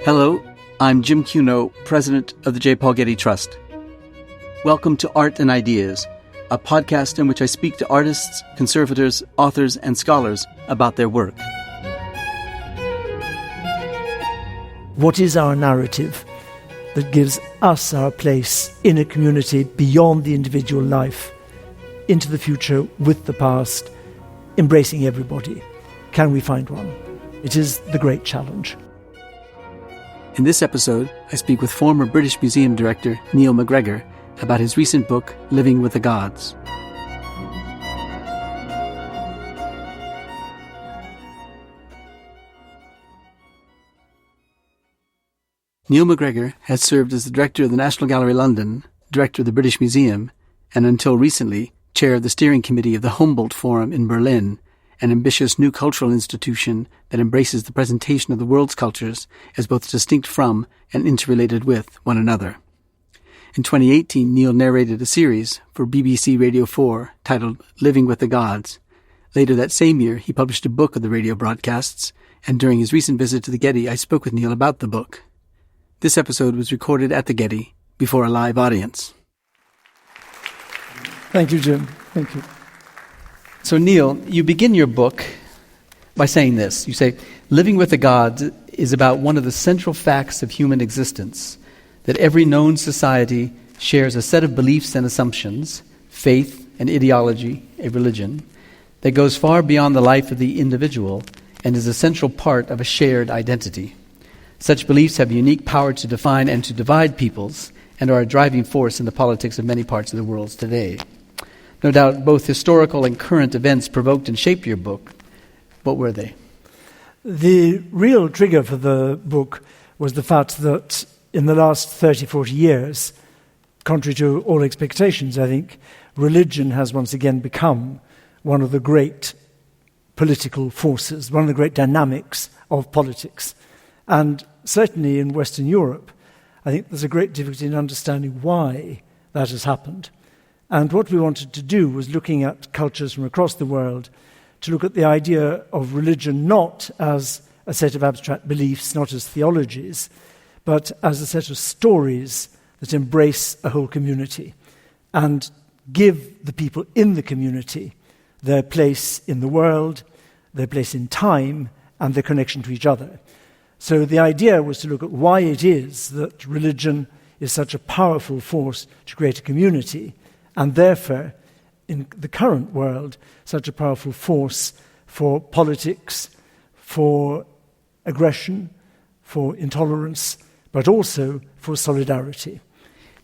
Hello, I'm Jim Cuno, president of the J. Paul Getty Trust. Welcome to Art and Ideas, a podcast in which I speak to artists, conservators, authors, and scholars about their work. What is our narrative that gives us our place in a community beyond the individual life, into the future with the past, embracing everybody? Can we find one? It is the great challenge. In this episode, I speak with former British Museum director Neil MacGregor about his recent book, Living with the Gods. Neil MacGregor has served as the director of the National Gallery London, director of the British Museum, and until recently, chair of the steering committee of the Humboldt Forum in Berlin, an ambitious new cultural institution that embraces the presentation of the world's cultures as both distinct from and interrelated with one another. In 2018, Neil narrated a series for BBC Radio 4 titled Living with the Gods. Later that same year, he published a book of the radio broadcasts, and during his recent visit to the Getty, I spoke with Neil about the book. This episode was recorded at the Getty before a live audience. Thank you, Jim. Thank you. So, Neil, you begin your book by saying this. You say, living with the gods is about one of the central facts of human existence, that every known society shares a set of beliefs and assumptions, faith, an ideology, a religion, that goes far beyond the life of the individual and is a central part of a shared identity. Such beliefs have unique power to define and to divide peoples and are a driving force in the politics of many parts of the world today. No doubt both historical and current events provoked and shaped your book. What were they? The real trigger for the book was the fact that in the last 30, 40 years, contrary to all expectations, I think, religion has once again become one of the great political forces, one of the great dynamics of politics. And certainly in Western Europe, I think there's a great difficulty in understanding why that has happened. And what we wanted to do was looking at cultures from across the world to look at the idea of religion not as a set of abstract beliefs, not as theologies, but as a set of stories that embrace a whole community and give the people in the community their place in the world, their place in time, and their connection to each other. So the idea was to look at why it is that religion is such a powerful force to create a community, and therefore, in the current world, such a powerful force for politics, for aggression, for intolerance, but also for solidarity.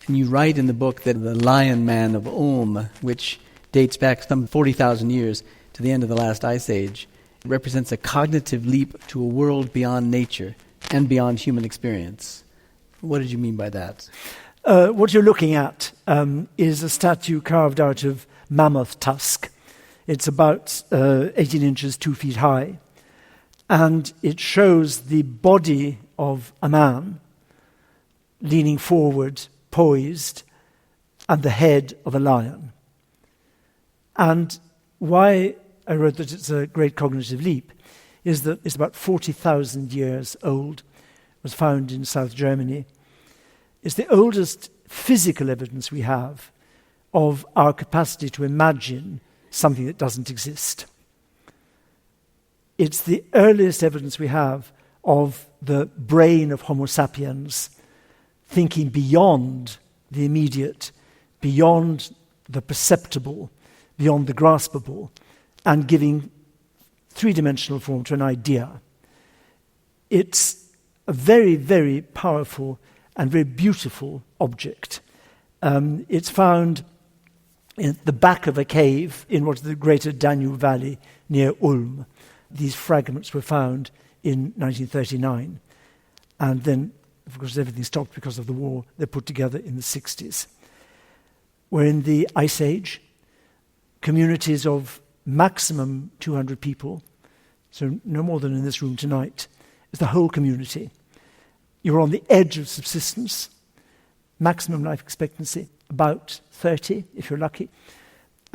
And you write in the book that the Lion Man of Ulm, which dates back some 40,000 years to the end of the last ice age, represents a cognitive leap to a world beyond nature and beyond human experience. What did you mean by that? What you're looking at is a statue carved out of mammoth tusk. It's about 18 inches, 2 feet high. And it shows the body of a man leaning forward, poised, and the head of a lion. And why I wrote that it's a great cognitive leap is that it's about 40,000 years old. It was found in South Germany. It's the oldest physical evidence we have of our capacity to imagine something that doesn't exist. It's the earliest evidence we have of the brain of Homo sapiens thinking beyond the immediate, beyond the perceptible, beyond the graspable, and giving three-dimensional form to an idea. It's a very, very powerful and very beautiful object. It's found in the back of a cave in what is the greater Danube Valley near Ulm. These fragments were found in 1939. And then, of course, everything stopped because of the war. They're put together in the 60s. We're in the Ice Age. Communities of maximum 200 people, so no more than in this room tonight, is the whole community. You're on the edge of subsistence, maximum life expectancy, about 30, if you're lucky.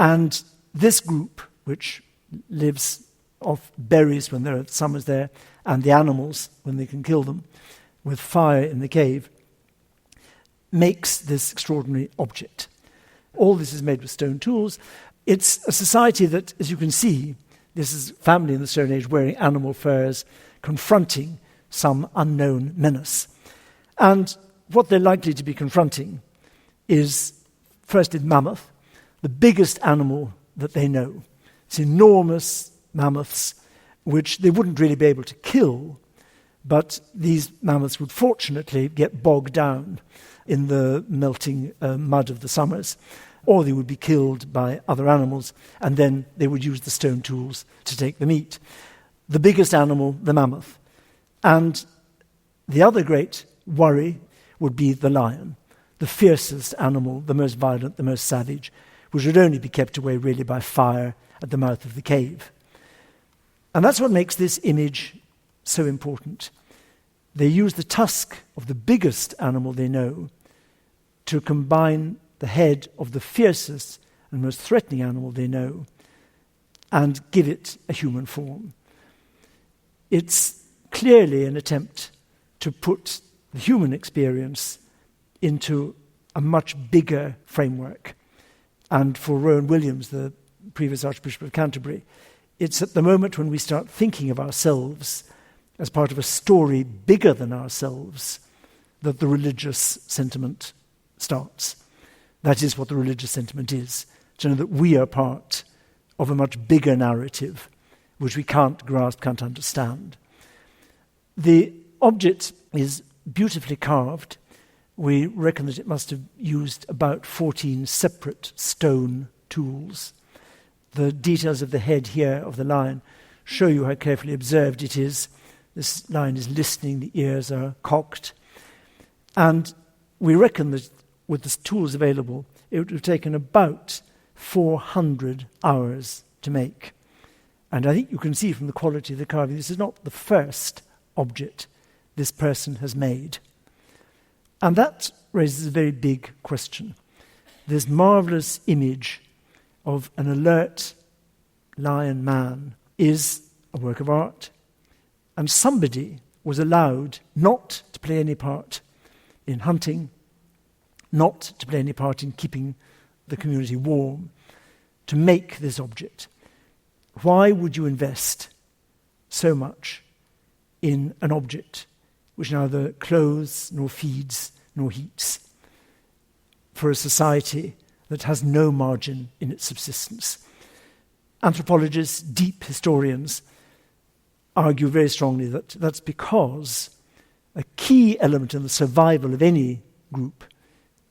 And this group, which lives off berries when there are summers there, and the animals when they can kill them, with fire in the cave, makes this extraordinary object. All this is made with stone tools. It's a society that, as you can see, this is a family in the Stone Age wearing animal furs, confronting some unknown menace. And what they're likely to be confronting is, firstly, mammoth, the biggest animal that they know. It's enormous mammoths, which they wouldn't really be able to kill, but these mammoths would fortunately get bogged down in the melting mud of the summers, or they would be killed by other animals, and then they would use the stone tools to take the meat. The biggest animal, the mammoth. And the other great worry would be the lion, the fiercest animal, the most violent, the most savage, which would only be kept away really by fire at the mouth of the cave. And that's what makes this image so important. They use the tusk of the biggest animal they know to combine the head of the fiercest and most threatening animal they know and give it a human form. It's clearly an attempt to put the human experience into a much bigger framework. And for Rowan Williams, the previous Archbishop of Canterbury, it's at the moment when we start thinking of ourselves as part of a story bigger than ourselves that the religious sentiment starts. That is what the religious sentiment is, to know that we are part of a much bigger narrative which we can't grasp, can't understand. The object is beautifully carved. We reckon that it must have used about 14 separate stone tools. The details of the head here of the lion show you how carefully observed it is. This lion is listening, the ears are cocked. And we reckon that with the tools available, it would have taken about 400 hours to make. And I think you can see from the quality of the carving, this is not the first object this person has made. And that raises a very big question. This marvelous image of an alert lion man is a work of art, and somebody was allowed not to play any part in hunting, not to play any part in keeping the community warm, to make this object. Why would you invest so much in an object which neither clothes nor feeds nor heats for a society that has no margin in its subsistence? Anthropologists, deep historians, argue very strongly that that's because a key element in the survival of any group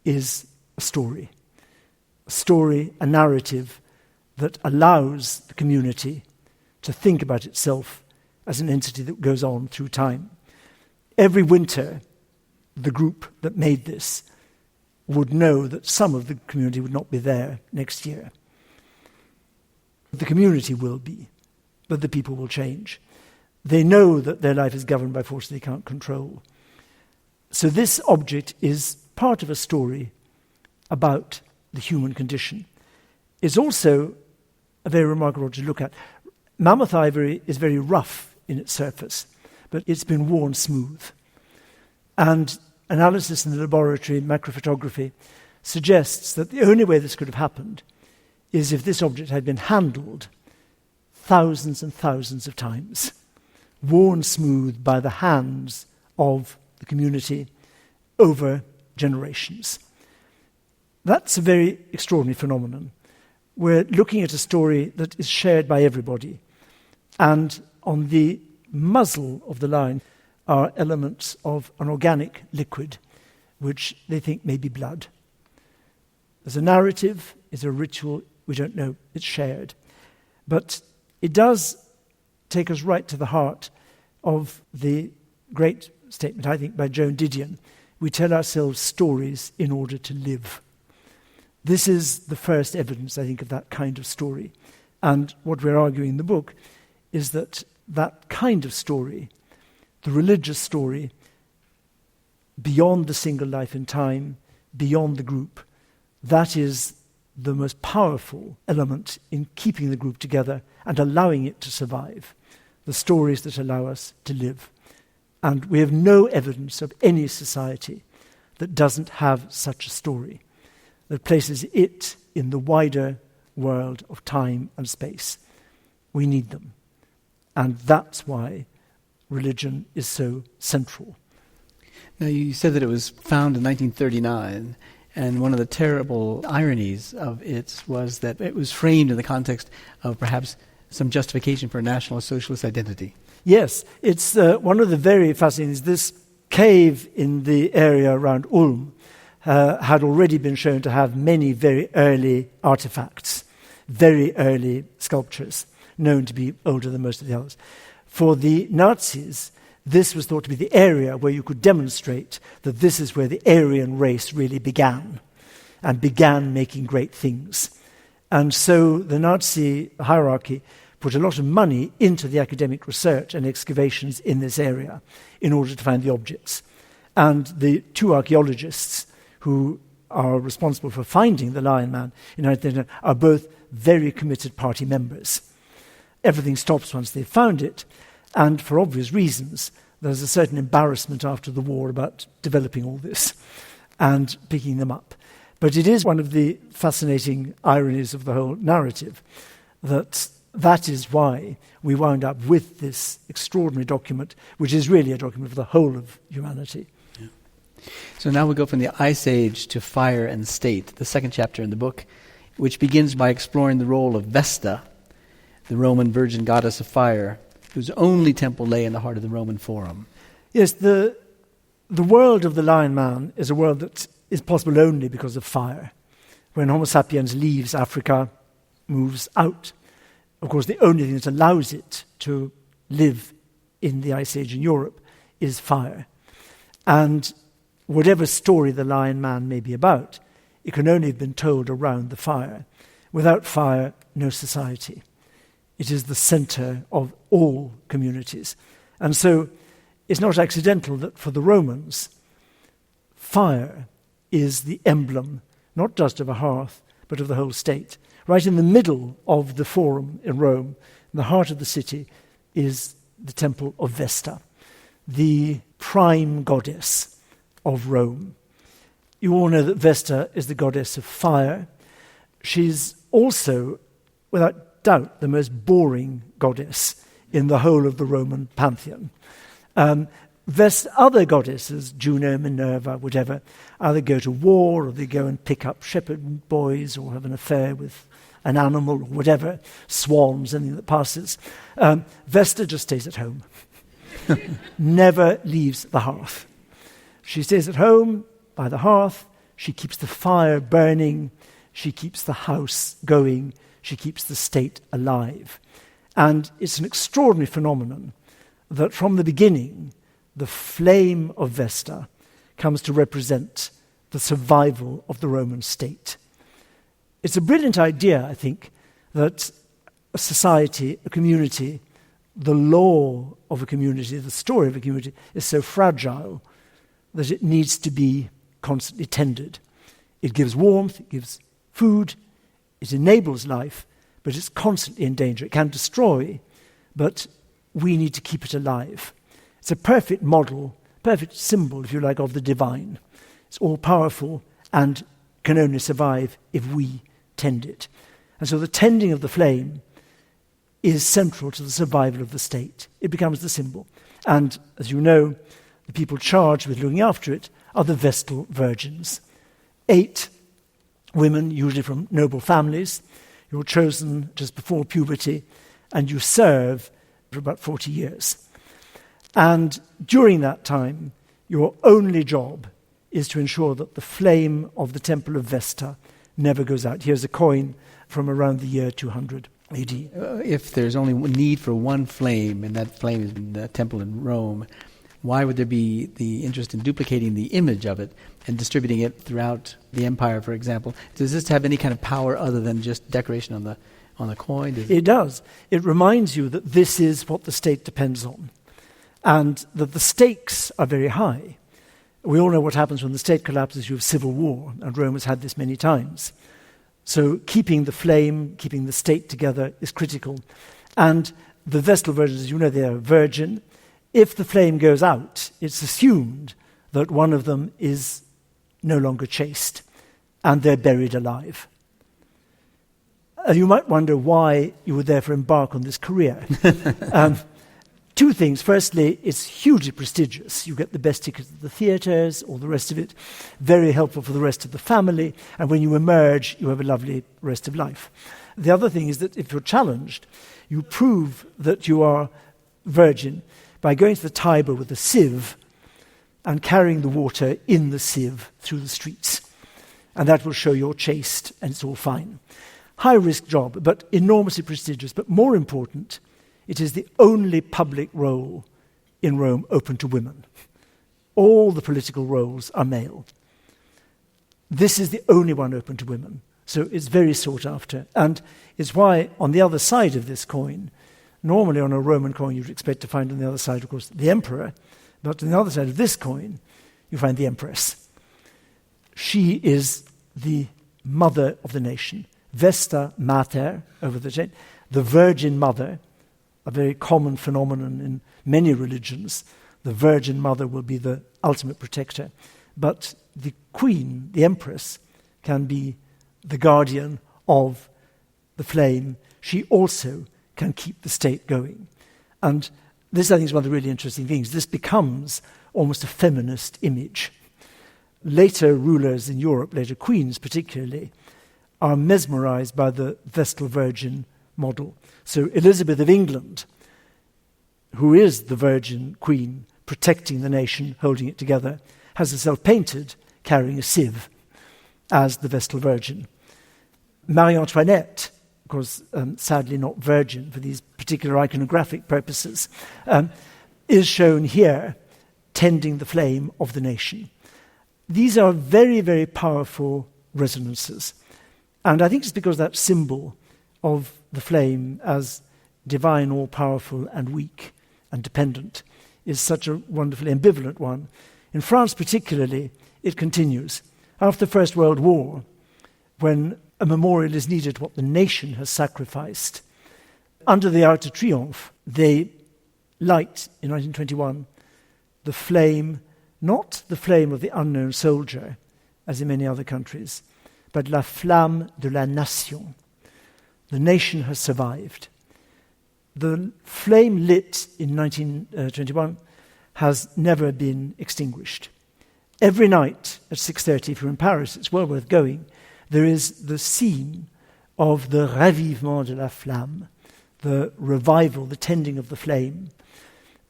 is a story, a narrative that allows the community to think about itself as an entity that goes on through time. Every winter, the group that made this would know that some of the community would not be there next year. The community will be, but the people will change. They know that their life is governed by forces they can't control. So this object is part of a story about the human condition. It's also a very remarkable object to look at. Mammoth ivory is very rough in its surface, but it's been worn smooth. And analysis in the laboratory, macrophotography, suggests that the only way this could have happened is if this object had been handled thousands and thousands of times, worn smooth by the hands of the community over generations. That's a very extraordinary phenomenon. We're looking at a story that is shared by everybody. And on the muzzle of the lion are elements of an organic liquid, which they think may be blood. There's a narrative, it's a ritual, we don't know, it's shared. But it does take us right to the heart of the great statement, I think, by Joan Didion. We tell ourselves stories in order to live. This is the first evidence, I think, of that kind of story. And what we're arguing in the book is that that kind of story, the religious story, beyond the single life in time, beyond the group, that is the most powerful element in keeping the group together and allowing it to survive. The stories that allow us to live. And we have no evidence of any society that doesn't have such a story, that places it in the wider world of time and space. We need them. And that's why religion is so central. Now, you said that it was found in 1939, and one of the terrible ironies of it was that it was framed in the context of perhaps some justification for a national socialist identity. Yes, it's one of the very fascinating things. This cave in the area around Ulm had already been shown to have many very early artifacts, very early sculptures, known to be older than most of the others. For the Nazis, this was thought to be the area where you could demonstrate that this is where the Aryan race really began, and began making great things. And so the Nazi hierarchy put a lot of money into the academic research and excavations in this area in order to find the objects. And the two archaeologists who are responsible for finding the Lion Man in 1939 are both very committed party members. Everything stops once they've found it, and for obvious reasons, there's a certain embarrassment after the war about developing all this and picking them up. But it is one of the fascinating ironies of the whole narrative that is why we wound up with this extraordinary document, which is really a document for the whole of humanity. Yeah. So now we go from the Ice Age to Fire and State, the second chapter in the book, which begins by exploring the role of Vesta, the Roman virgin goddess of fire, whose only temple lay in the heart of the Roman Forum. Yes, the world of the Lion Man is a world that is possible only because of fire. When Homo sapiens leaves Africa, moves out, of course, the only thing that allows it to live in the Ice Age in Europe is fire. And whatever story the Lion Man may be about, it can only have been told around the fire. Without fire, no society. It is the center of all communities. And so it's not accidental that for the Romans, fire is the emblem, not just of a hearth, but of the whole state. Right in the middle of the Forum in Rome, in the heart of the city, is the temple of Vesta, the prime goddess of Rome. You all know that Vesta is the goddess of fire. She's also, without doubt, the most boring goddess in the whole of the Roman pantheon. Other goddesses, Juno, Minerva, whatever, either go to war or they go and pick up shepherd boys or have an affair with an animal or whatever, swans, anything that passes. Vesta just stays at home, never leaves the hearth. She stays at home by the hearth, she keeps the fire burning, she keeps the house going, she keeps the state alive. And it's an extraordinary phenomenon that from the beginning, the flame of Vesta comes to represent the survival of the Roman state. It's a brilliant idea, I think, that a society, a community, the law of a community, the story of a community is so fragile that it needs to be constantly tended. It gives warmth, it gives food, it enables life, but it's constantly in danger. It can destroy, but we need to keep it alive. It's a perfect model, perfect symbol, if you like, of the divine. It's all-powerful and can only survive if we tend it. And so the tending of the flame is central to the survival of the state. It becomes the symbol. And, as you know, the people charged with looking after it are the Vestal virgins. 8 women, usually from noble families. You're chosen just before puberty, and you serve for about 40 years. And during that time, your only job is to ensure that the flame of the temple of Vesta never goes out. Here's a coin from around the year 200 AD. If there's only need for one flame, and that flame is in the temple in Rome, why would there be the interest in duplicating the image of it and distributing it throughout the empire, for example? Does this have any kind of power other than just decoration on the coin? It does. It reminds you that this is what the state depends on, and that the stakes are very high. We all know what happens when the state collapses. You have civil war, and Rome has had this many times. So keeping the flame, keeping the state together is critical. And the Vestal virgins, as you know, they are virgin. if the flame goes out, it's assumed that one of them is no longer chaste and they're buried alive. You might wonder why you would therefore embark on this career. Two things. Firstly, it's hugely prestigious. You get the best tickets at the theatres, all the rest of it. Very helpful for the rest of the family. And when you emerge, you have a lovely rest of life. The other thing is that if you're challenged, you prove that you are virgin by going to the Tiber with a sieve and carrying the water in the sieve through the streets. And that will show you're chaste and it's all fine. High-risk job, but enormously prestigious. But more important, it is the only public role in Rome open to women. All the political roles are male. This is the only one open to women. So it's very sought after. And it's why on the other side of this coin, normally on a Roman coin you'd expect to find on the other side, of course, the emperor. But on the other side of this coin, you find the empress. She is the mother of the nation. Vesta Mater, over the chain, the Virgin Mother, a very common phenomenon in many religions. The Virgin Mother will be the ultimate protector. But the Queen, the Empress, can be the guardian of the flame. She also can keep the state going. And this, I think, is one of the really interesting things. This becomes almost a feminist image. Later rulers in Europe, later queens particularly, are mesmerized by the Vestal Virgin model. So Elizabeth of England, who is the Virgin Queen, protecting the nation, holding it together, has herself painted carrying a sieve as the Vestal Virgin. Marie Antoinette, of course, sadly not virgin for these particular iconographic purposes, is shown here tending the flame of the nation. These are very, very powerful resonances. And I think it's because that symbol of the flame as divine, all-powerful and weak and dependent is such a wonderfully ambivalent one. In France particularly, it continues. After the First World War, when a memorial is needed to what the nation has sacrificed, under the Arc de Triomphe, they light, in 1921, the flame, not the flame of the unknown soldier, as in many other countries, but la flamme de la nation. The nation has survived. The flame lit in 1921 has never been extinguished. Every night at 6:30, if you're in Paris, it's well worth going, there is the scene of the ravivement de la flamme, the revival, the tending of the flame.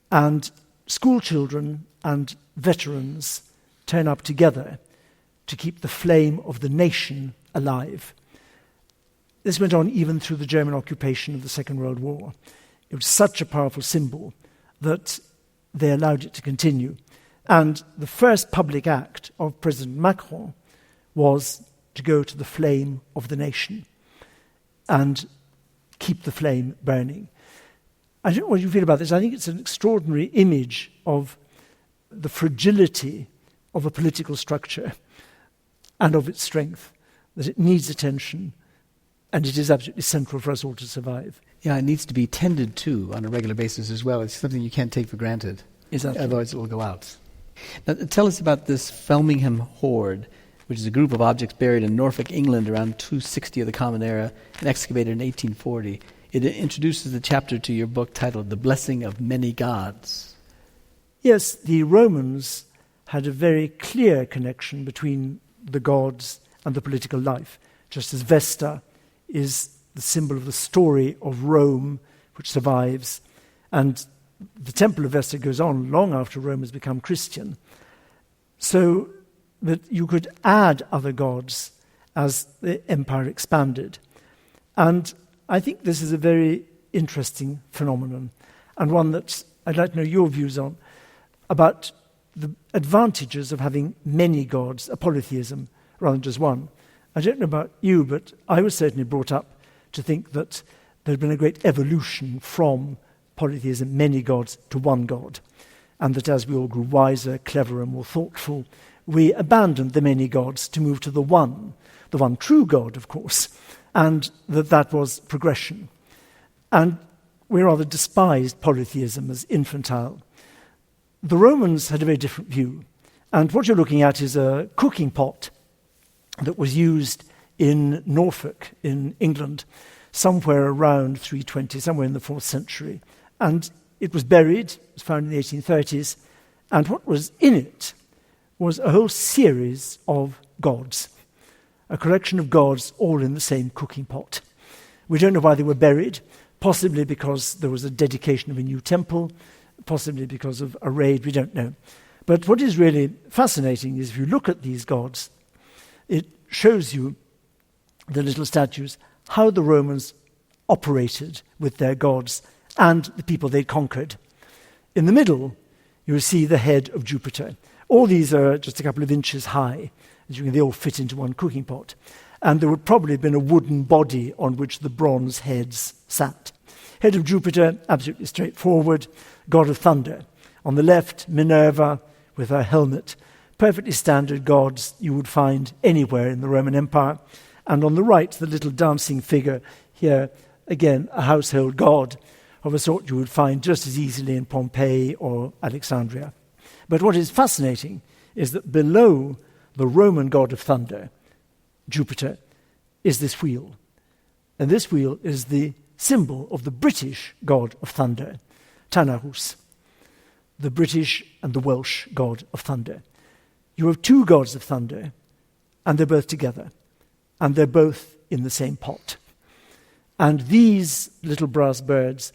And school children and veterans turn up together to keep the flame of the nation alive. This went on even through the German occupation of the Second World War. It was such a powerful symbol that they allowed it to continue. And the first public act of President Macron was to go to the flame of the nation and keep the flame burning. I don't know what you feel about this. I think it's an extraordinary image of the fragility of a political structure and of its strength, that it needs attention, and it is absolutely central for us all to survive. Yeah, it needs to be tended to on a regular basis as well. It's something you can't take for granted. Exactly. Otherwise it will go out. Now, tell us about this Felmingham hoard, which is a group of objects buried in Norfolk, England around 260 of the Common Era and excavated in 1840. It introduces the chapter to your book titled The Blessing of Many Gods. Yes, the Romans had a very clear connection between the gods and the political life, just as Vesta is the symbol of the story of Rome, which survives, and the Temple of Vesta goes on long after Rome has become Christian. So that you could add other gods as the empire expanded. And I think this is a very interesting phenomenon, and one that I'd like to know your views on, about the advantages of having many gods, a polytheism, rather than just one. I don't know about you, but I was certainly brought up to think that there had been a great evolution from polytheism, many gods, to one God, and that as we all grew wiser, cleverer, more thoughtful, we abandoned the many gods to move to the one true God, of course, and that was progression. And we rather despised polytheism as infantile. The Romans had a very different view. And what you're looking at is a cooking pot that was used in Norfolk, in England, somewhere around 320, somewhere in the 4th century. And it was buried, it was found in the 1830s, and what was in it was a whole series of gods, a collection of gods all in the same cooking pot. We don't know why they were buried, possibly because there was a dedication of a new temple, possibly because of a raid, we don't know. But what is really fascinating is if you look at these gods, it shows you, the little statues, how the Romans operated with their gods and the people they conquered. In the middle, you see the head of Jupiter. All these are just a couple of inches high. As you can, they all fit into one cooking pot. And there would probably have been a wooden body on which the bronze heads sat. Head of Jupiter, absolutely straightforward, god of thunder. On the left, Minerva with her helmet. Perfectly standard gods you would find anywhere in the Roman Empire. And on the right, the little dancing figure here, again, a household god of a sort you would find just as easily in Pompeii or Alexandria. But what is fascinating is that below the Roman god of thunder, Jupiter, is this wheel. And this wheel is the symbol of the British god of thunder, Tanarus, the British and the Welsh god of thunder. You have two gods of thunder, and they're both together, and they're both in the same pot. And these little brass birds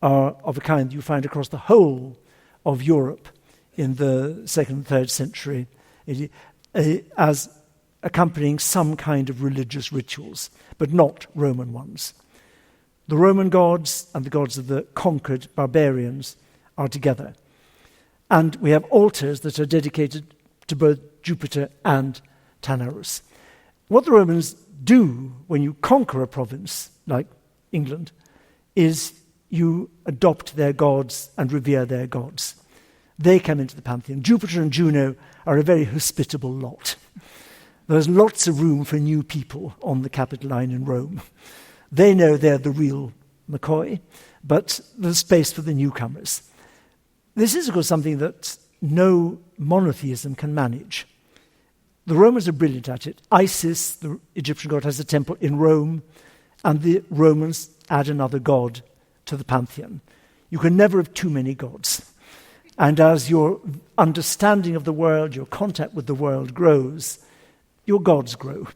are of a kind you find across the whole of Europe in the 2nd and 3rd century as accompanying some kind of religious rituals, but not Roman ones. The Roman gods and the gods of the conquered barbarians are together. And we have altars that are dedicated to both Jupiter and Tanarus. What the Romans do when you conquer a province, like England, is you adopt their gods and revere their gods. They come into the pantheon. Jupiter and Juno are a very hospitable lot. There's lots of room for new people on the Capitoline in Rome. They know they're the real McCoy, but there's space for the newcomers. This is, of course, something that no monotheism can manage. The Romans are brilliant at it. Isis, the Egyptian god, has a temple in Rome, and the Romans add another god to the pantheon. You can never have too many gods. And as your understanding of the world, your contact with the world grows, your gods grow.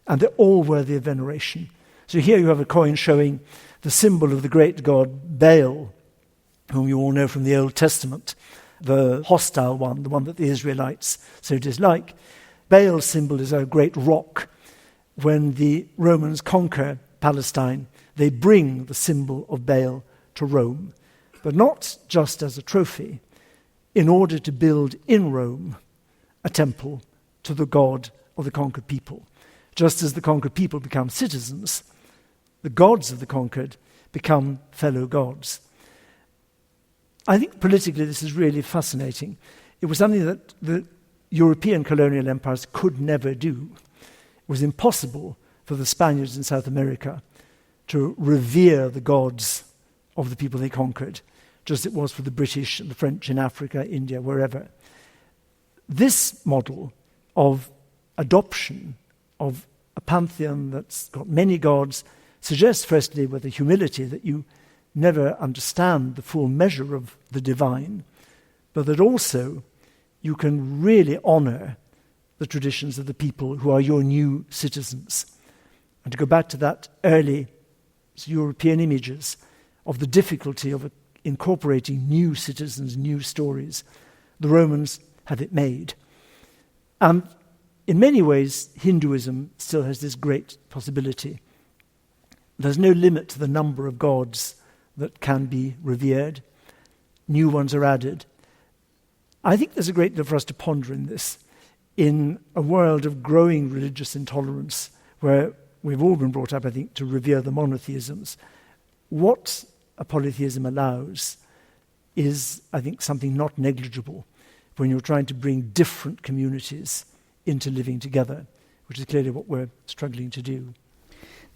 And they're all worthy of veneration. So here you have a coin showing the symbol of the great god Baal, whom you all know from the Old Testament, the hostile one, the one that the Israelites so dislike. Baal's symbol is a great rock. When the Romans conquer Palestine, they bring the symbol of Baal to Rome, but not just as a trophy, in order to build in Rome a temple to the god of the conquered people. Just as the conquered people become citizens, the gods of the conquered become fellow gods. I think politically this is really fascinating. It was something that the European colonial empires could never do. It was impossible for the Spaniards in South America to revere the gods of the people they conquered, just as it was for the British and the French in Africa, India, wherever. This model of adoption of a pantheon that's got many gods suggests, firstly, with a humility that you never understand the full measure of the divine, but that also you can really honor the traditions of the people who are your new citizens. And to go back to that early European images of the difficulty of incorporating new citizens, new stories, the Romans had it made. And in many ways, Hinduism still has this great possibility. There's no limit to the number of gods that can be revered. New ones are added. I think there's a great deal for us to ponder in this, in a world of growing religious intolerance, where we've all been brought up, I think, to revere the monotheisms. What a polytheism allows is, I think, something not negligible when you're trying to bring different communities into living together, which is clearly what we're struggling to do.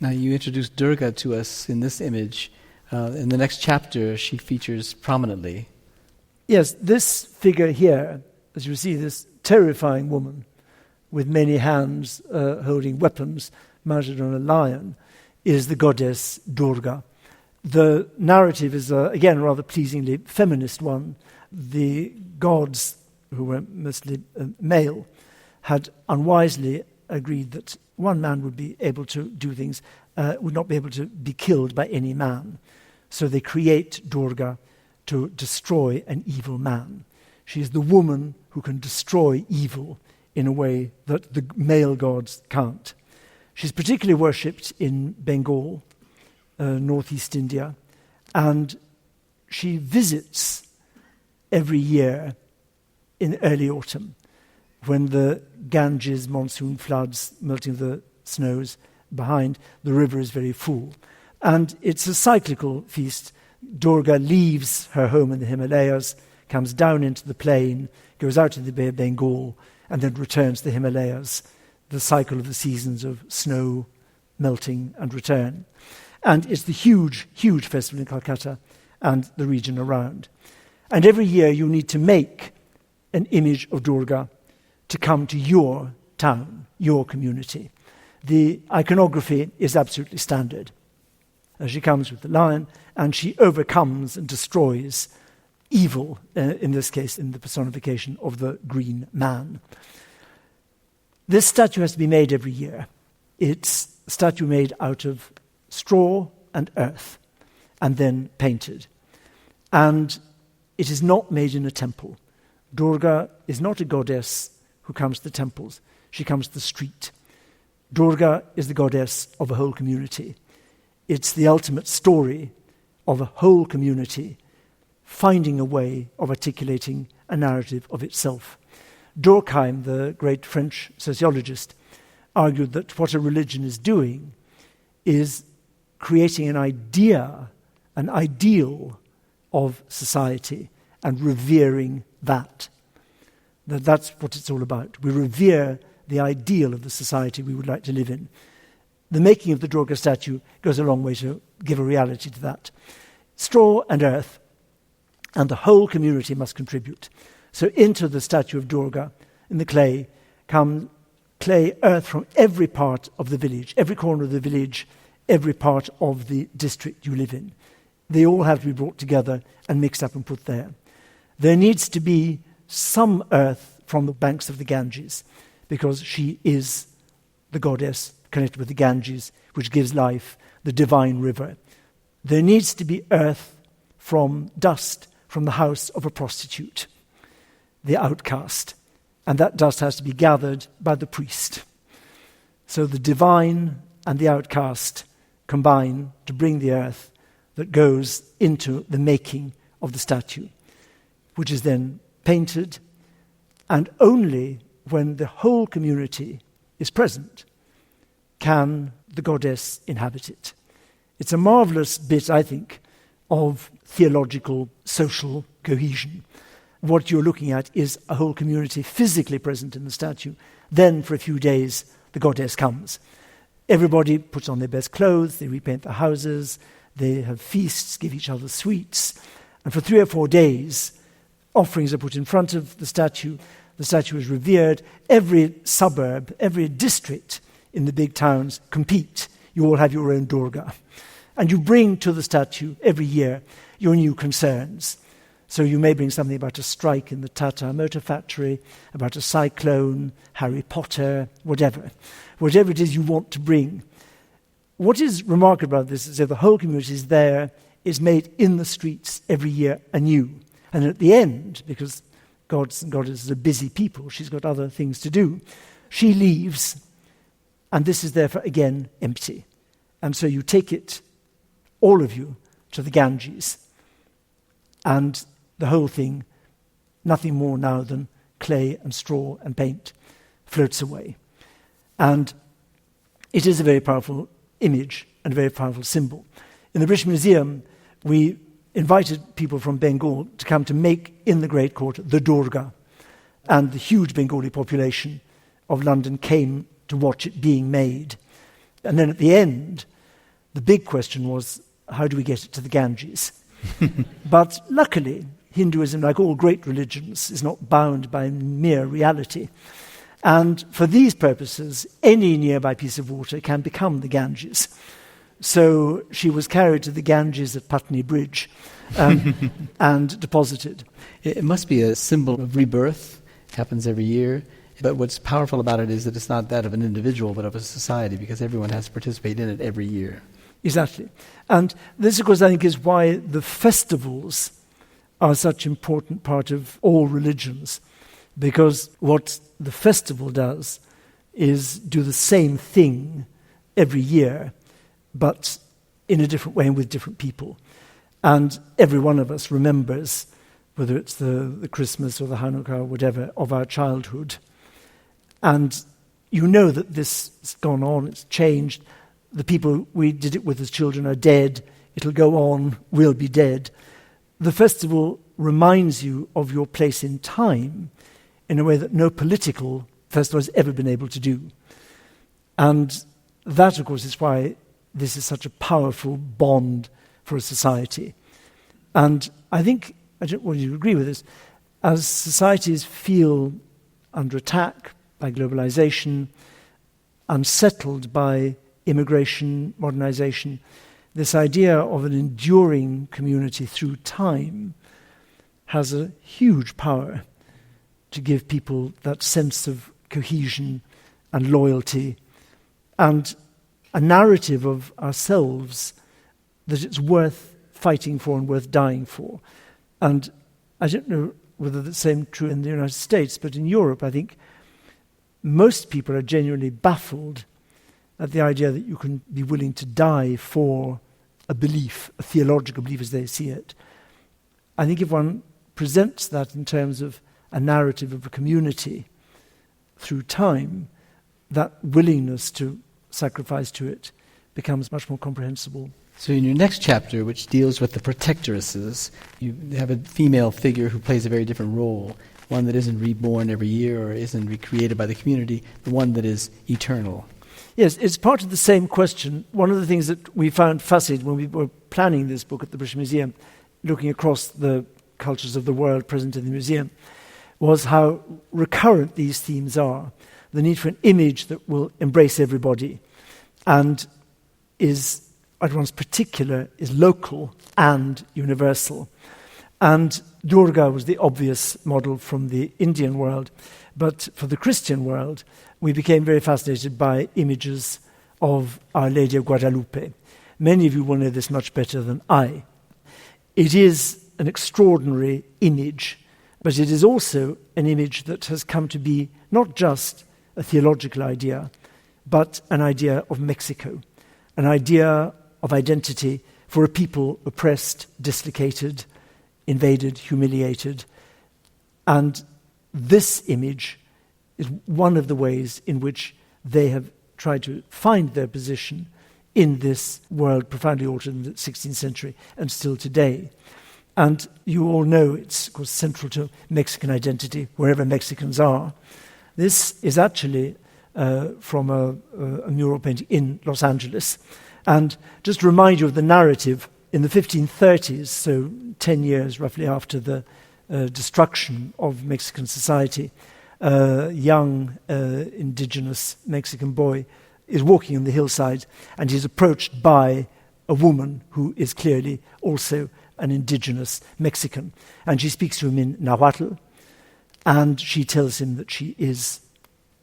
Now, you introduced Durga to us in this image. In the next chapter, she features prominently. Yes, this figure here, as you see, this terrifying woman with many hands holding weapons mounted on a lion, is the goddess Durga. The narrative is, again, a rather pleasingly feminist one. The gods, who were mostly male, had unwisely agreed that one man would be able to do things, would not be able to be killed by any man. So they create Durga to destroy an evil man. She is the woman who can destroy evil in a way that the male gods can't. She's particularly worshipped in Bengal, northeast India, and she visits every year in early autumn when the Ganges monsoon floods, melting the snows behind, the river is very full. And it's a cyclical feast. Durga leaves her home in the Himalayas, comes down into the plain, goes out to the Bay of Bengal, and then returns to the Himalayas, the cycle of the seasons of snow, melting, and return. And it's the huge, huge festival in Calcutta and the region around. And every year you need to make an image of Durga to come to your town, your community. The iconography is absolutely standard. She comes with the lion, and she overcomes and destroys evil, in this case, in the personification of the green man. This statue has to be made every year. It's a statue made out of straw and earth, and then painted. And it is not made in a temple. Durga is not a goddess who comes to the temples. She comes to the street. Durga is the goddess of a whole community. It's the ultimate story of a whole community finding a way of articulating a narrative of itself. Durkheim, the great French sociologist, argued that what a religion is doing is creating an idea, an ideal of society and revering that. That's what it's all about. We revere the ideal of the society we would like to live in. The making of the Durga statue goes a long way to give a reality to that. Straw and earth, and the whole community must contribute. So into the statue of Durga, in the clay, come clay, earth from every part of the village, every corner of the village, every part of the district you live in. They all have to be brought together and mixed up and put there. There needs to be some earth from the banks of the Ganges, because she is the goddess connected with the Ganges, which gives life, the divine river. There needs to be earth from dust from the house of a prostitute, the outcast, and that dust has to be gathered by the priest. So the divine and the outcast combine to bring the earth that goes into the making of the statue, which is then painted, and only when the whole community is present can the goddess inhabit it. It's a marvelous bit, I think, of theological, social cohesion. What you're looking at is a whole community physically present in the statue. Then, for a few days, the goddess comes. Everybody puts on their best clothes, they repaint their houses, they have feasts, give each other sweets, and for 3 or 4 days, offerings are put in front of the statue is revered. Every suburb, every district in the big towns compete. You all have your own Durga. And you bring to the statue every year your new concerns. So you may bring something about a strike in the Tata motor factory, about a cyclone, Harry Potter, whatever. Whatever it is you want to bring. What is remarkable about this is that the whole community is there, is made in the streets every year anew. And at the end, because gods and goddesses are busy people, she's got other things to do, she leaves, and this is therefore again empty. And so you take it, all of you, to the Ganges, and the whole thing, nothing more now than clay and straw and paint, floats away. And it is a very powerful image and a very powerful symbol. In the British Museum, we invited people from Bengal to come to make in the Great Court the Durga. And the huge Bengali population of London came to watch it being made. And then at the end, the big question was, how do we get it to the Ganges? But luckily, Hinduism, like all great religions, is not bound by mere reality. And for these purposes, any nearby piece of water can become the Ganges. So she was carried to the Ganges at Putney Bridge and deposited. It must be a symbol of rebirth. It happens every year. But what's powerful about it is that it's not that of an individual, but of a society, because everyone has to participate in it every year. Exactly. And this, of course, I think is why the festivals are such an important part of all religions, because what the festival does is do the same thing every year, but in a different way and with different people. And every one of us remembers, whether it's the Christmas or the Hanukkah or whatever, of our childhood. And you know that this has gone on, it's changed. The people we did it with as children are dead. It'll go on, we'll be dead. The festival reminds you of your place in time in a way that no political festival has ever been able to do. And that, of course, is why this is such a powerful bond for a society. And I think, I don't want you to agree with this, as societies feel under attack by globalization, unsettled by immigration, modernization, this idea of an enduring community through time has a huge power to give people that sense of cohesion and loyalty and a narrative of ourselves that it's worth fighting for and worth dying for. And I don't know whether the same is true in the United States, but in Europe, I think most people are genuinely baffled at the idea that you can be willing to die for a belief, a theological belief as they see it. I think if one presents that in terms of a narrative of a community through time, that willingness to sacrifice to it becomes much more comprehensible. So in your next chapter, which deals with the protectoresses, you have a female figure who plays a very different role, one that isn't reborn every year or isn't recreated by the community, the one that is eternal. Yes, it's part of the same question. One of the things that we found fascinating when we were planning this book at the British Museum, looking across the cultures of the world present in the museum, was how recurrent these themes are. The need for an image that will embrace everybody and is, at once particular, is local and universal. And Durga was the obvious model from the Indian world, but for the Christian world, we became very fascinated by images of Our Lady of Guadalupe. Many of you will know this much better than I. It is an extraordinary image, but it is also an image that has come to be not just a theological idea, but an idea of Mexico, an idea of identity for a people oppressed, dislocated, invaded, humiliated. And this image is one of the ways in which they have tried to find their position in this world profoundly altered in the 16th century and still today. And you all know it's, of course, central to Mexican identity, wherever Mexicans are. This is actually from a mural painting in Los Angeles. And just to remind you of the narrative, in the 1530s, so 10 years roughly after the destruction of Mexican society, a young indigenous Mexican boy is walking on the hillside and he's approached by a woman who is clearly also an indigenous Mexican. And she speaks to him in Nahuatl, and she tells him that she is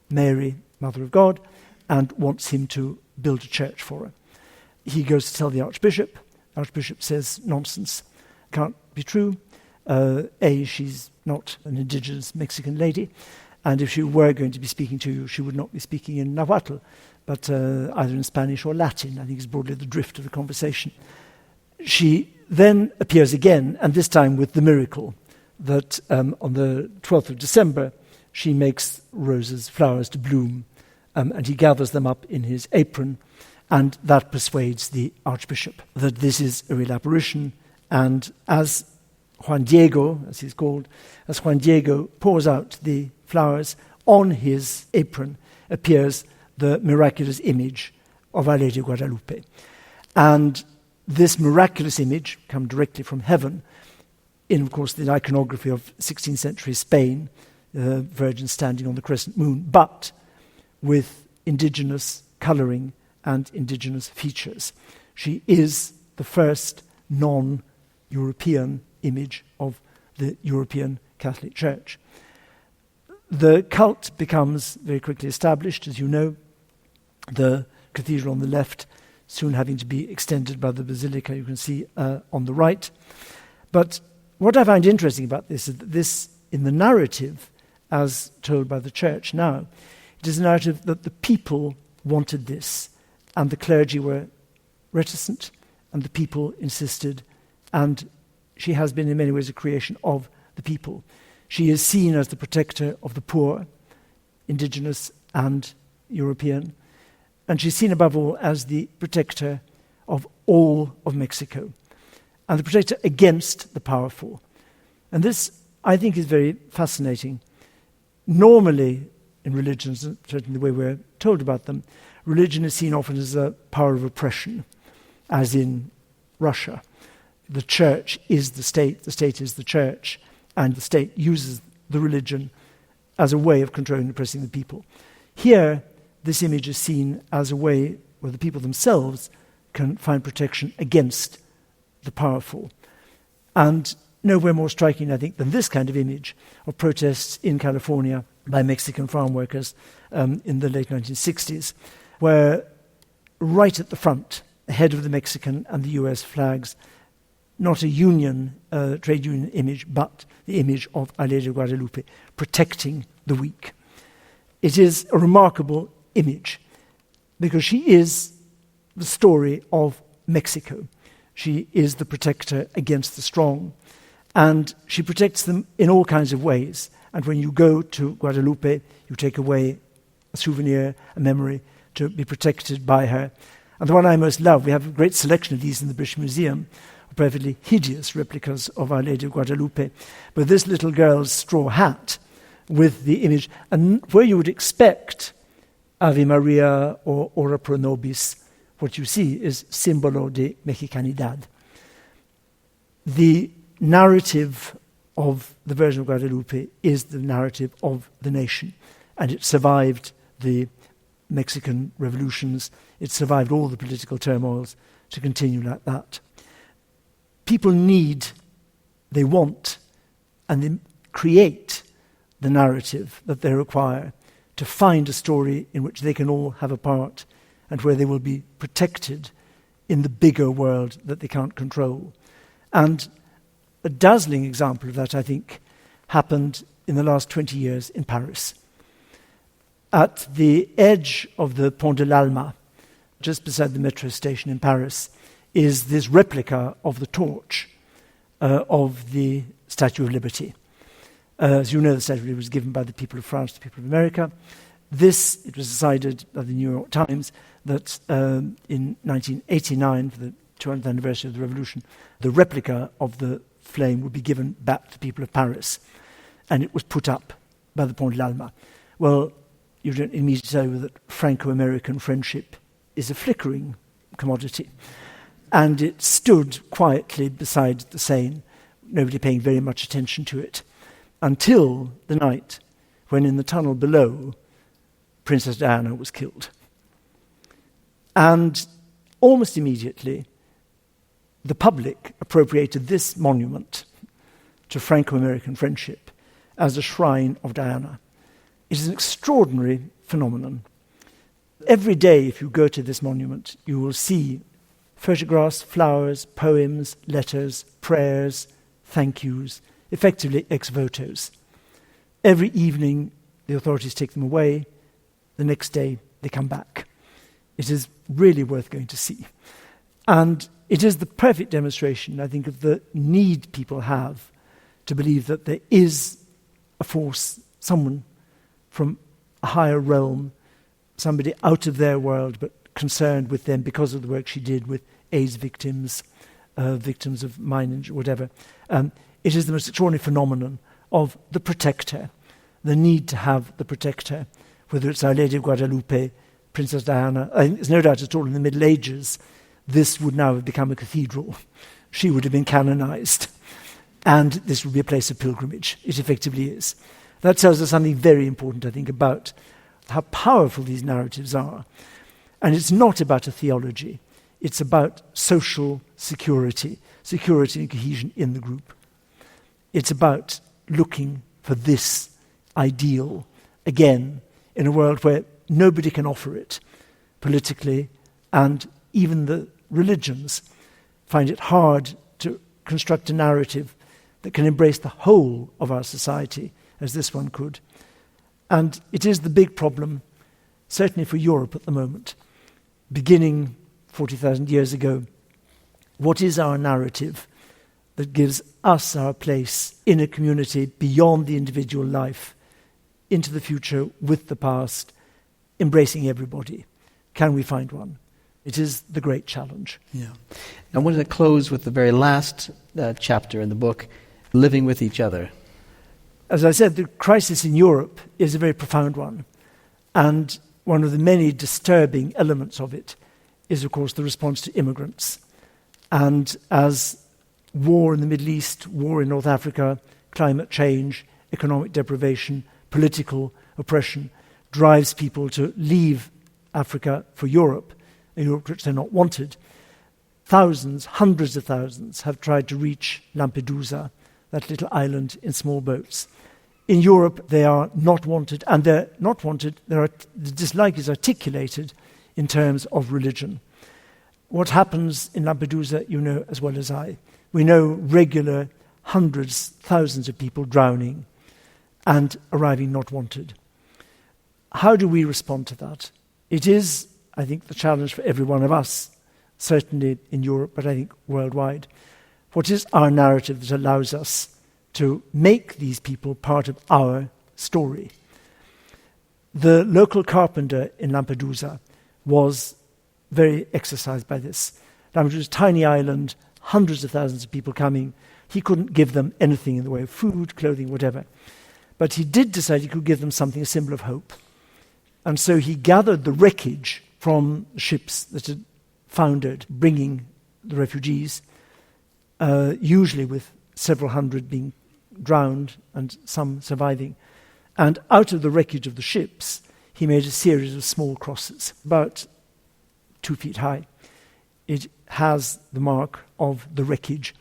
Mary, Mother of God, and wants him to build a church for her. He goes to tell the Archbishop. Archbishop says, nonsense, can't be true. She's not an indigenous Mexican lady, and if she were going to be speaking to you, she would not be speaking in Nahuatl, but either in Spanish or Latin, I think is broadly the drift of the conversation. She then appears again, and this time with the miracle that on the 12th of December, she makes roses, flowers to bloom, and he gathers them up in his apron, and that persuades the Archbishop that this is a real apparition. And as Juan Diego, as he's called, as Juan Diego pours out the flowers, on his apron appears the miraculous image of Our Lady of Guadalupe. And this miraculous image, come directly from heaven, in, of course, the iconography of 16th century Spain, the Virgin standing on the crescent moon, but with indigenous colouring and indigenous features. She is the first non-European image of the European Catholic Church. The cult becomes very quickly established, as you know, the cathedral on the left soon having to be extended by the basilica you can see on the right. But what I find interesting about this is that this, in the narrative, as told by the Church now, it is a narrative that the people wanted this, and the clergy were reticent, and the people insisted, and she has been in many ways a creation of the people. She is seen as the protector of the poor, indigenous and European, and she's seen above all as the protector of all of Mexico, and the protector against the powerful. And this, I think, is very fascinating. Normally, in religions, certainly the way we're told about them, religion is seen often as a power of oppression, as in Russia. The church is the state is the church, and the state uses the religion as a way of controlling and oppressing the people. Here, this image is seen as a way where the people themselves can find protection against the powerful. And nowhere more striking, I think, than this kind of image of protests in California by Mexican farm workers in the late 1960s, where right at the front, ahead of the Mexican and the US flags, not a trade union image, but the image of Our Lady of Guadalupe protecting the weak. It is a remarkable image because she is the story of Mexico. She is the protector against the strong, and she protects them in all kinds of ways. And when you go to Guadalupe, you take away a souvenir, a memory, to be protected by her. And the one I most love, we have a great selection of these in the British Museum, perfectly hideous replicas of Our Lady of Guadalupe, but this little girl's straw hat with the image, and where you would expect Ave Maria or Ora pro nobis, what you see is Símbolo de Mexicanidad. The narrative of the Virgin of Guadalupe is the narrative of the nation, and it survived the Mexican revolutions, it survived all the political turmoils to continue like that. People need, they want, and they create the narrative that they require to find a story in which they can all have a part and where they will be protected in the bigger world that they can't control. And a dazzling example of that, I think, happened in the last 20 years in Paris. At the edge of the Pont de l'Alma, just beside the metro station in Paris, is this replica of the torch of the Statue of Liberty. As you know, the Statue of Liberty was given by the people of France to the people of America. It was decided by the New York Times that in 1989, for the 200th anniversary of the revolution, the replica of the flame would be given back to the people of Paris. And it was put up by the Pont de l'Alma. Well, you don't immediately know that Franco-American friendship is a flickering commodity. And it stood quietly beside the Seine, nobody paying very much attention to it, until the night when in the tunnel below, Princess Diana was killed. And almost immediately, the public appropriated this monument to Franco-American friendship as a shrine of Diana. It is an extraordinary phenomenon. Every day, if you go to this monument, you will see photographs, flowers, poems, letters, prayers, thank yous, effectively ex votos. Every evening, the authorities take them away. The next day, they come back. It is really worth going to see. And it is the perfect demonstration, I think, of the need people have to believe that there is a force, someone from a higher realm, somebody out of their world, but concerned with them because of the work she did with AIDS victims, victims of mine and whatever. It is the most extraordinary phenomenon of the protector, the need to have the protector, whether it's Our Lady of Guadalupe, Princess Diana. I think there's no doubt at all in the Middle Ages, this would now have become a cathedral. She would have been canonized and this will be a place of pilgrimage. It effectively is. That tells us something very important, I think, about how powerful these narratives are. And it's not about a theology. It's about social security and cohesion in the group. It's about looking for this ideal, again, in a world where nobody can offer it politically, and even the religions find it hard to construct a narrative that can embrace the whole of our society, as this one could. And it is the big problem, certainly for Europe at the moment. Beginning 40,000 years ago, what is our narrative that gives us our place in a community beyond the individual life, into the future with the past, embracing everybody? Can we find one? It is the great challenge. Yeah. I wanted to close with the very last chapter in the book, living with each other. As I said, the crisis in Europe is a very profound one. And one of the many disturbing elements of it is, of course, the response to immigrants. And as war in the Middle East, war in North Africa, climate change, economic deprivation, political oppression drives people to leave Africa for Europe, a Europe which they're not wanted, thousands, hundreds of thousands have tried to reach Lampedusa, that little island, in small boats. In Europe, they are not wanted, and they're not wanted, the dislike is articulated in terms of religion. What happens in Lampedusa, you know as well as I. We know regular hundreds, thousands of people drowning and arriving not wanted. How do we respond to that? It is, I think, the challenge for every one of us, certainly in Europe, but I think worldwide. What is our narrative that allows us to make these people part of our story? The local carpenter in Lampedusa was very exercised by this. Lampedusa was a tiny island, hundreds of thousands of people coming. He couldn't give them anything in the way of food, clothing, whatever. But he did decide he could give them something, a symbol of hope. And so he gathered the wreckage from ships that had foundered, bringing the refugees, usually with several hundred being drowned and some surviving. And out of the wreckage of the ships, he made a series of small crosses, about 2 feet high. It has the mark of the wreckage,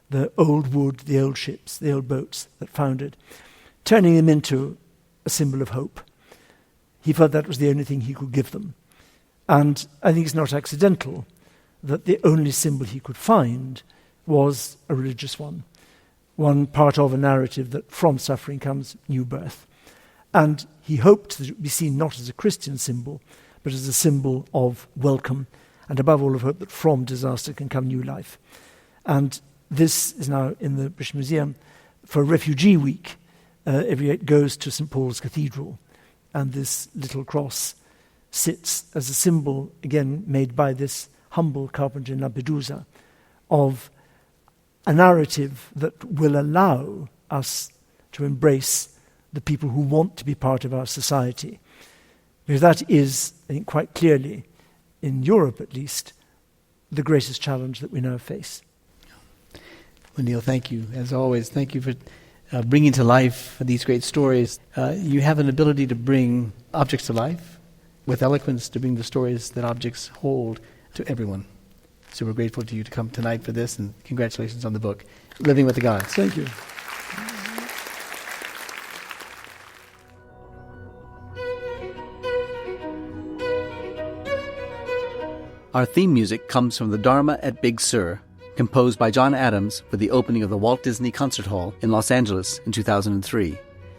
the old wood, the old ships, the old boats that foundered, turning them into a symbol of hope. He felt that was the only thing he could give them. And I think it's not accidental that the only symbol he could find was a religious one part of a narrative that from suffering comes new birth. And he hoped that it would be seen not as a Christian symbol, but as a symbol of welcome, and above all of hope that from disaster can come new life. And this is now in the British Museum. For Refugee Week, every year it goes to St. Paul's Cathedral, and this little cross sits as a symbol, again made by this humble carpenter in Lampedusa, of a narrative that will allow us to embrace the people who want to be part of our society. Because that is, I think, quite clearly, in Europe at least, the greatest challenge that we now face. Well, Neil, thank you. As always, thank you for bringing to life these great stories. You have an ability to bring objects to life with eloquence, to bring the stories that objects hold to everyone. So we're grateful to you to come tonight for this, and congratulations on the book, Living with the Gods. Thank you. Our theme music comes from the Dharma at Big Sur, composed by John Adams for the opening of the Walt Disney Concert Hall in Los Angeles in 2003.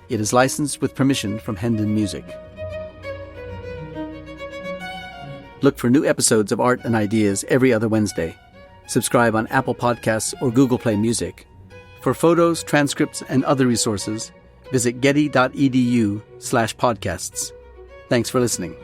It is licensed with permission from Hendon Music. Look for new episodes of Art and Ideas every other Wednesday. Subscribe on Apple Podcasts or Google Play Music. For photos, transcripts, and other resources, visit getty.edu/podcasts. Thanks for listening.